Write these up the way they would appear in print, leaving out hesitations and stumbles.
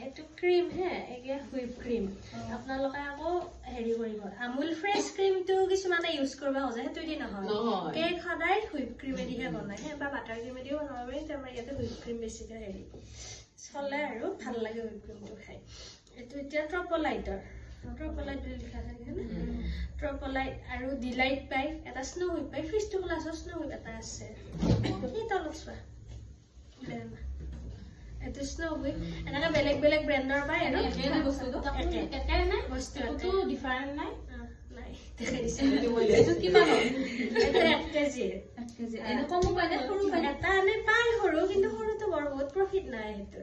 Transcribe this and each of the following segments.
এইটো ক্ৰীম হে একে হুইপ ক্ৰীম আপোনালোকে আকৌ হেৰি কৰিব আমুল ফ্ৰেছ ক্ৰীমটো কিছুমানে ইউজ কৰিব খোজে সেইটো দি নহয় কেক সদায় হুইপ ক্ৰীমেদিহে বনায় হে বা বাটাৰ ক্ৰীমেদিও বনাব পাৰি আমাৰ ইয়াতে হুইপ ক্ৰীম বেছিকৈ হেৰি চলে আৰু ভাল লাগে হুইপ ক্ৰীমটো খাই এইটো এতিয়া ট্ৰপলাইটৰ ট্ৰপলাইট বুলি লিখা থাকে না ট্ৰপলাইট আৰু ডিলাইট পাই এটা স্নো হুইপ পাই ফ্ৰিজটো ক্লাছৰ স্নো হুইপ এটা আছে এই তলত চোৱা এইটো স্নো হুইপ এনেকৈ বেলেগ বেলেগ ব্ৰেণ্ডৰ পাই আৰু একে বস্তুটো একে নাই বস্তুটো ডিফাৰেণ্ট নাই নাই দেখাই দিছে এইটো কিমান হয় এইটো 1 কেজি এনেকুৱা মোবাইল সৰু এটা আনে পাই সৰু কিন্তু সৰুটো বৰ বহুত প্ৰফিট নাই সেইটো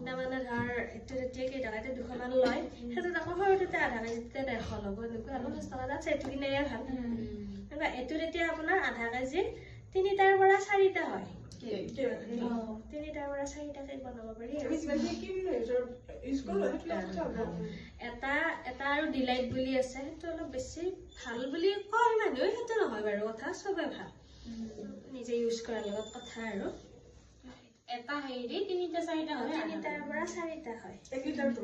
তাৰমানে ধৰ এইটো তেতিয়া কেইটকাতে 200 মান লয় সেইটো আকৌ সৰুটোতে আধা কেজিতে 150 ল'ব এনেকুৱা আৰু 5 টকা তাত সেইটো কিনাই ভাল এইটো তেতিয়া আপোনাৰ আধা কেজি 3টাৰ পৰা 4টা হয় 3টাৰ পৰা 4টা কেক বনাব পাৰি এটা আৰু ডিলাইট বুলি আছে সেইটো অলপ বেছি ভাল বুলি কয় মানুহে সেইটো নহয় বাৰু কথা চবে ভাল নিজে ইউজ কৰাৰ লগত কথা আৰু এটা হেৰি 3টা 4টা হয় 3টাৰ পৰা 4টা হয় 1 লিটাৰটো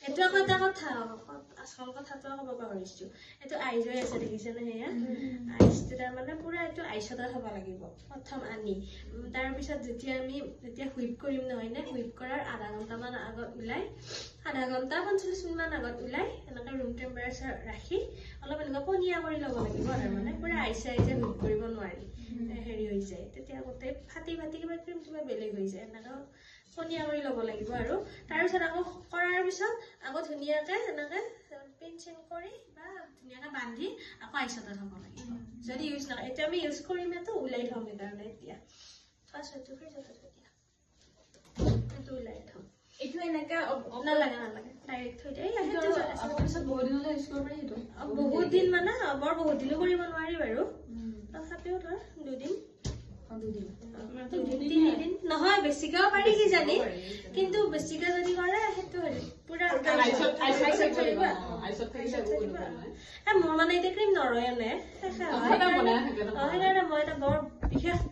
এইটো আকৌ এটা কথা আচল কথাটো ক'ব পাহৰিছো এইটো আইচ হৈ আছে দেখিছেনে সেয়া আইচটো তাৰমানে পুৰা এইটো আইচতে থ'ব লাগিব প্ৰথম আনি তাৰপিছত যেতিয়া হুইপ কৰিম নহয় নে হুইপ কৰাৰ আধা ঘণ্টামান আগত ওলাই আধা ঘণ্টা 45 মিনিটমান আগত ওলাই এনেকৈ ৰুম টেম্পাৰেচাৰ ৰাখি অলপ এনেকুৱা পনীয়া কৰি ল'ব লাগিব তাৰমানে পুৰা আইচে হুইপ কৰিব নোৱাৰি হেৰি হৈ যায় তেতিয়া গোটেই ফাটি কিবা ক্ৰীম কিবা বেলেগ হৈ যায় এনেকৈ পনীয়া কৰি ল'ব লাগিব আৰু তাৰপিছত আকৌ কৰাৰ পিছত আকৌ ধুনীয়াকৈ এনেকৈ পিন কৰি বা ধুনীয়াকৈ বান্ধি আকৌ আইচতে থ'ব লাগিব যদি ইউজ নকৰে এতিয়া আমি ইউজ কৰিমেতো ওলাই থ'ম সেইকাৰণে এতিয়া ফাৰ্ষ্টটো ফ্ৰিজতে থৈ দিয়া এইটো ওলাই থ'ম এইটো এনেকৈ নালাগে ডাইৰেক্ট থৈ দিয়া পিছত বহুত দিনলৈ ইউজ কৰিব পাৰি সেইটো বহুত দিন মানে বৰ বহুত দিনো কৰিব নোৱাৰি বাৰু তথাপিও ধৰ 2 দিন 3 দিন নহয় বেছিকেও পাৰি কিজানি কিন্তু বেছিকে যদি কৰে সেইটো হেৰি পুৰা মোৰ মানে এতিয়া ক্ৰীম নৰয়ে নে সেইকাৰণে মই এটা বৰ বিশেষ